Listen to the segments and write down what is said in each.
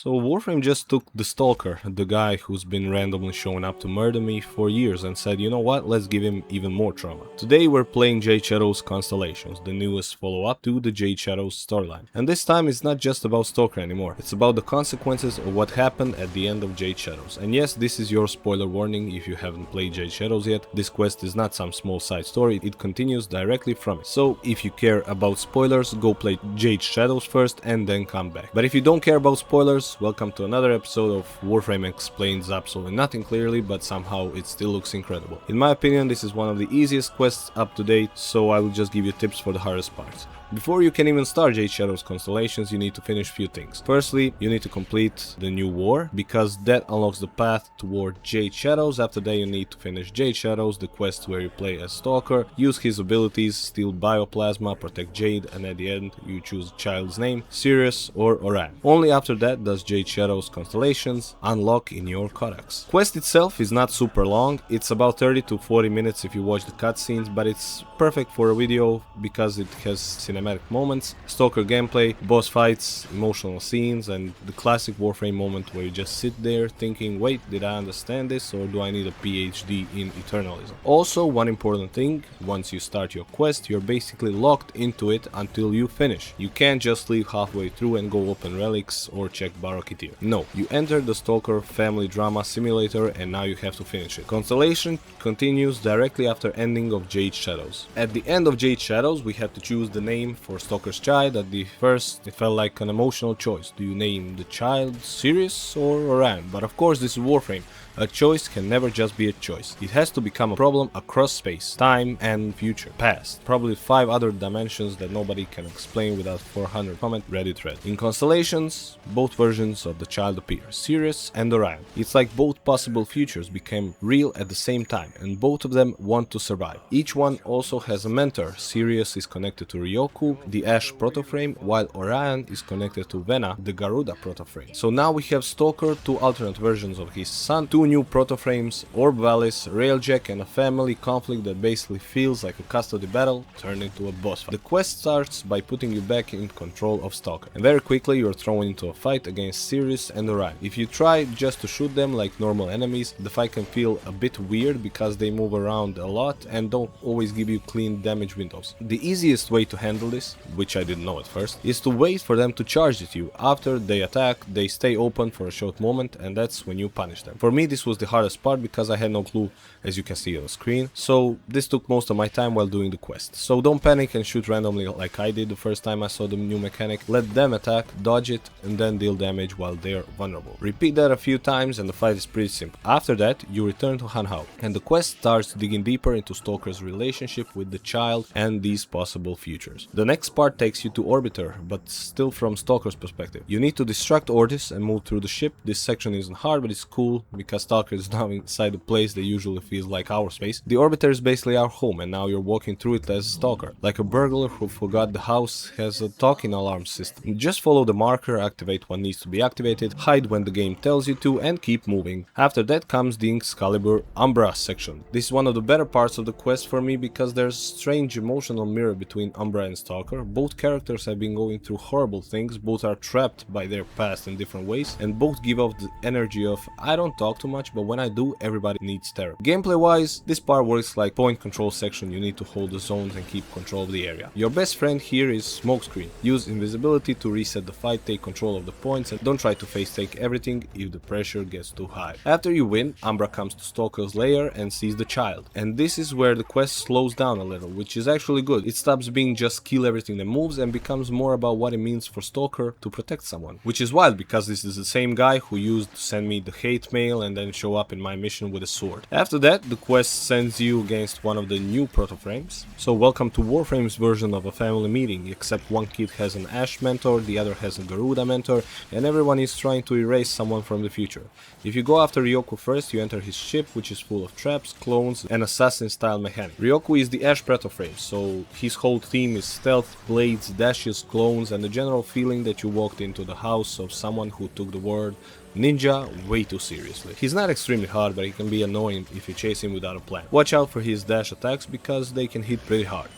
So Warframe just took the Stalker, the guy who's been randomly showing up to murder me for years, and said, you know what, let's give him even more trauma. Today we're playing Jade Shadows Constellations, the newest follow-up to the Jade Shadows storyline. And this time it's not just about Stalker anymore, it's about the consequences of what happened at the end of Jade Shadows. And yes, this is your spoiler warning if you haven't played Jade Shadows yet. This quest is not some small side story, it continues directly from it. So if you care about spoilers, go play Jade Shadows first and then come back. But if you don't care about spoilers, welcome to another episode of Warframe explains absolutely nothing clearly, but somehow it still looks incredible. In my opinion, this is one of the easiest quests up to date, so I will just give you tips for the hardest parts. Before you can even start Jade Shadows Constellations, you need to finish few things. Firstly, you need to complete the new war, because that unlocks the path toward Jade Shadows. After that, you need to finish Jade Shadows, the quest where you play as Stalker, use his abilities, steal bioplasma, protect Jade, and at the end, you choose a child's name, Sirius or Oran. Only after that does Jade Shadows Constellations unlock in your codex. Quest itself is not super long, it's about 30 to 40 minutes if you watch the cutscenes, but it's perfect for a video because it has cinematic moments, Stalker gameplay, boss fights, emotional scenes, and the classic Warframe moment where you just sit there thinking, wait, did I understand this, or do I need a PhD in Eternalism? Also, one important thing, once you start your quest, you're basically locked into it until you finish. You can't just leave halfway through and go open relics or check Barokitir. No, you enter the Stalker family drama simulator and now you have to finish it. Constellation continues directly after ending of Jade Shadows. At the end of Jade Shadows, we have to choose the name for Stalker's child. At the first, it felt like an emotional choice. Do you name the child Sirius or Oran? But of course, this is Warframe. A choice can never just be a choice. It has to become a problem across space, time, and future. Past. Probably 5 other dimensions that nobody can explain without 400 comment Reddit thread. In Constellations, both versions of the child appear, Sirius and Orion. It's like both possible futures became real at the same time, and both of them want to survive. Each one also has a mentor. Sirius is connected to Ryoku, the Ash protoframe, while Orion is connected to Vena, the Garuda protoframe. So now we have Stalker, 2 alternate versions of his son, 2 new protoframes, Orb Valis, Railjack, and a family conflict that basically feels like a custody battle turned into a boss fight. The quest starts by putting you back in control of Stalker, and very quickly you're thrown into a fight against Sirius and Orion. If you try just to shoot them like normal enemies, the fight can feel a bit weird because they move around a lot and don't always give you clean damage windows. The easiest way to handle this, which I didn't know at first, is to wait for them to charge at you. After they attack, they stay open for a short moment, and that's when you punish them. For me, this was the hardest part because I had no clue, as you can see on the screen, so this took most of my time while doing the quest. So don't panic and shoot randomly like I did the first time I saw the new mechanic. Let them attack, dodge it, and then deal damage while they're vulnerable. Repeat that a few times and the fight is pretty simple. After that, you return to Hanhao, and the quest starts digging deeper into Stalker's relationship with the child and these possible futures. The next part takes you to Orbiter, but still from Stalker's perspective. You need to distract Ordis and move through the ship. This section isn't hard, but it's cool because Stalker is now inside a place that usually feels like our space. The Orbiter is basically our home, and now you're walking through it as a Stalker. Like a burglar who forgot the house has a talking alarm system. Just follow the marker, activate what needs to be activated, hide when the game tells you to, and keep moving. After that comes the Excalibur Umbra section. This is one of the better parts of the quest for me because there's a strange emotional mirror between Umbra and Stalker. Both characters have been going through horrible things, both are trapped by their past in different ways, and both give off the energy of I don't talk too much, but when I do, everybody needs therapy. Gameplay wise, this part works like point control section. You need to hold the zones and keep control of the area. Your best friend here is Smokescreen. Use invisibility to reset the fight, take control of the points, and don't try to face take everything if the pressure gets too high. After you win, Umbra comes to Stalker's lair and sees the child. And this is where the quest slows down a little, which is actually good. It stops being just kill everything that moves and becomes more about what it means for Stalker to protect someone. Which is wild because this is the same guy who used to send me the hate mail and then show up in my mission with a sword. After that, the quest sends you against one of the new protoframes. So welcome to Warframe's version of a family meeting, except one kid has an Ash mentor, the other has a Garuda mentor, and everyone is trying to erase someone from the future. If you go after Ryoku first, you enter his ship, which is full of traps, clones, and assassin-style mechanics. Ryoku is the Ash protoframe, so his whole theme is stealth, blades, dashes, clones, and the general feeling that you walked into the house of someone who took the word ninja way too seriously. He's not extremely hard, but he can be annoying if you chase him without a plan. Watch out for his dash attacks because they can hit pretty hard.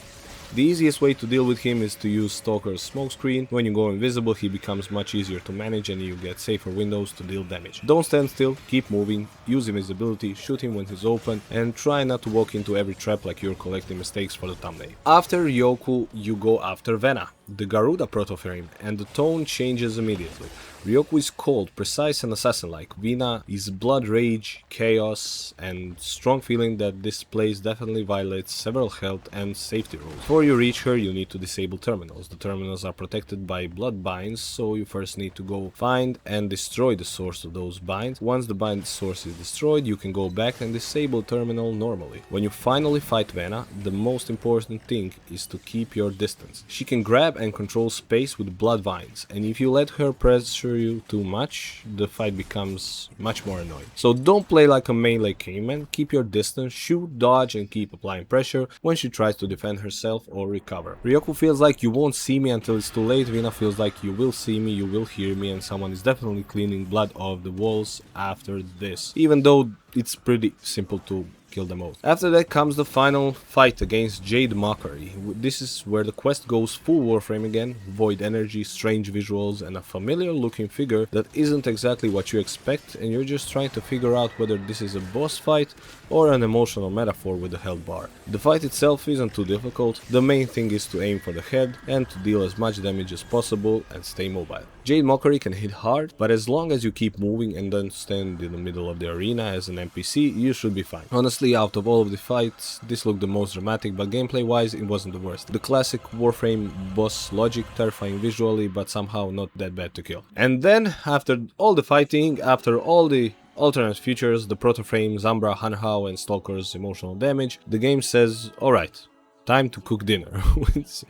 The easiest way to deal with him is to use Stalker's smokescreen. When you go invisible, he becomes much easier to manage and you get safer windows to deal damage. Don't stand still, keep moving, use invisibility, shoot him when he's open, and try not to walk into every trap like you're collecting mistakes for the thumbnail. After Ryoku, you go after Vena, the Garuda proto-frame, and the tone changes immediately. Ryoku is cold, precise and assassin-like. Vena is blood rage, chaos, and strong feeling that this place definitely violates several health and safety rules. Before you reach her, you need to disable terminals. The terminals are protected by blood binds, so you first need to go find and destroy the source of those binds. Once the bind source is destroyed, you can go back and disable terminal normally. When you finally fight Vena, the most important thing is to keep your distance. She can grab and control space with blood vines, and if you let her pressure you too much, the fight becomes much more annoying. So don't play like a melee caveman, keep your distance, shoot, dodge, and keep applying pressure when she tries to defend herself or recover. Ryoku feels like you won't see me until it's too late. Vena feels like you will see me, you will hear me, and someone is definitely cleaning blood off the walls after this, even though it's pretty simple to kill them all. After that comes the final fight against Jade Mockery. This is where the quest goes full Warframe again, void energy, strange visuals, and a familiar looking figure that isn't exactly what you expect, and you're just trying to figure out whether this is a boss fight or an emotional metaphor with the health bar. The fight itself isn't too difficult, the main thing is to aim for the head and to deal as much damage as possible and stay mobile. Jade Mockery can hit hard, but as long as you keep moving and don't stand in the middle of the arena as an NPC, you should be fine. Honestly, out of all of the fights, this looked the most dramatic, but gameplay wise it wasn't the worst. The classic Warframe boss logic, terrifying visually, but somehow not that bad to kill. And then, after all the fighting, after all the alternate features, the proto-frame, Zambra, Hanhao, and Stalker's emotional damage, the game says, alright, time to cook dinner, which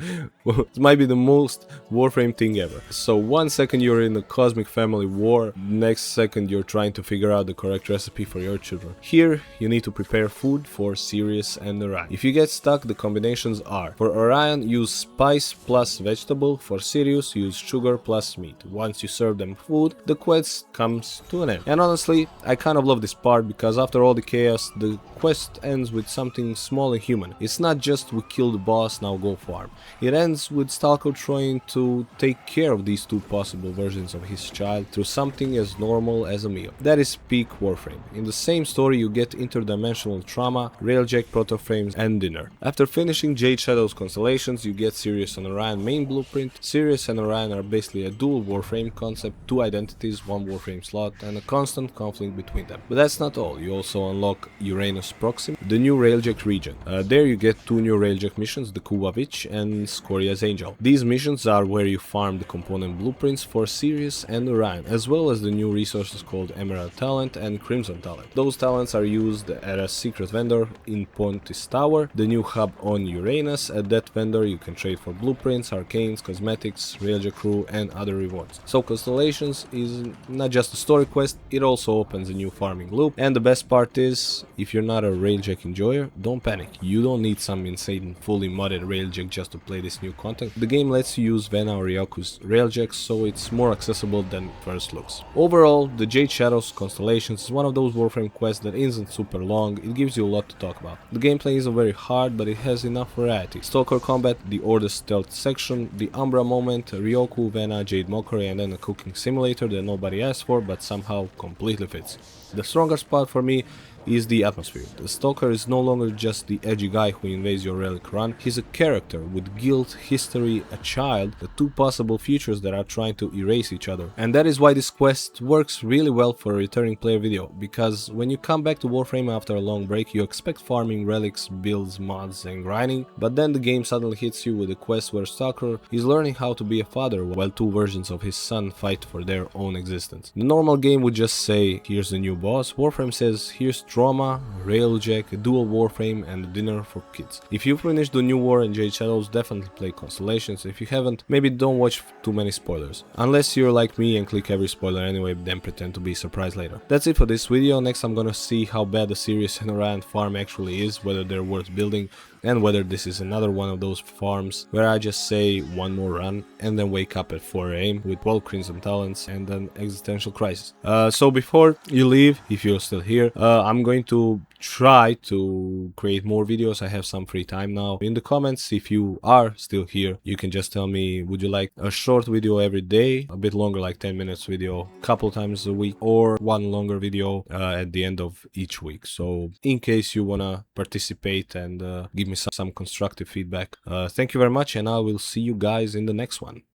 might be the most Warframe thing ever. So one second you're in a cosmic family war, next second you're trying to figure out the correct recipe for your children. Here you need to prepare food for Sirius and Orion. If you get stuck, the combinations are: for Orion, use spice plus vegetable; for Sirius, use sugar plus meat. Once you serve them food, the quest comes to an end. And honestly, I kind of love this part, because after all the chaos, the quest ends with something small and human. It's not just we kill the boss, now go farm. It ends with Stalker trying to take care of these two possible versions of his child through something as normal as a meal. That is peak Warframe. In the same story you get interdimensional trauma, railjack, proto-frames, and dinner. After finishing Jade Shadows Constellations, you get Sirius and Orion main blueprint. Sirius and Orion are basically a dual Warframe concept, two identities, one Warframe slot, and a constant conflict between them. But that's not all, you also unlock Uranus Proxima, the new railjack region. There you get two new railjack missions, the Kuwa Witch and Scoria's Angel. These missions are where you farm the component blueprints for Sirius and Orion, as well as the new resources called Emerald Talent and Crimson Talent. Those talents are used at a secret vendor in Pontis Tower, the new hub on Uranus. At that vendor you can trade for blueprints, arcanes, cosmetics, railjack crew, and other rewards. So Constellations is not just a story quest, it also opens a new farming loop, and the best part is, if you're not a railjack enjoyer, don't panic, you don't need some insane fully modded railjack just to play this new content. The game lets you use Vena or Ryoku's railjack, so it's more accessible than first looks. Overall, the Jade Shadows Constellations is one of those Warframe quests that isn't super long, it gives you a lot to talk about. The gameplay isn't very hard, but it has enough variety. Stalker combat, the Order stealth section, the Umbra moment, Ryoku, Vena, Jade Mockery, and then a cooking simulator that nobody asked for but somehow completely fits. The strongest part for me is the atmosphere. The Stalker is no longer just the edgy guy who invades your relic run, he's a character with guilt, history, a child, the two possible futures that are trying to erase each other. And that is why this quest works really well for a returning player video, because when you come back to Warframe after a long break, you expect farming, relics, builds, mods, and grinding, but then the game suddenly hits you with a quest where Stalker is learning how to be a father while two versions of his son fight for their own existence. The normal game would just say, here's the new boss. Warframe says, here's trauma, railjack, a dual Warframe, and a dinner for kids. If you finished the new war and Jade Shadows, definitely play Constellations. If you haven't, maybe don't watch too many spoilers. Unless you're like me and click every spoiler anyway, then pretend to be surprised later. That's it for this video. Next I'm gonna see how bad the Sirius and Orion farm actually is, whether they're worth building, and whether this is another one of those farms where I just say one more run and then wake up at 4 AM with 12 Crimson Talents and an existential crisis. So before you leave, if you're still here, I'm going to try to create more videos. I have some free time now. In the comments, if you are still here, you can just tell me, would you like a short video every day, a bit longer, like 10 minutes video, couple times a week, or one longer video at the end of each week? So in case you wanna participate and give me some constructive feedback, thank you very much, and I will see you guys in the next one.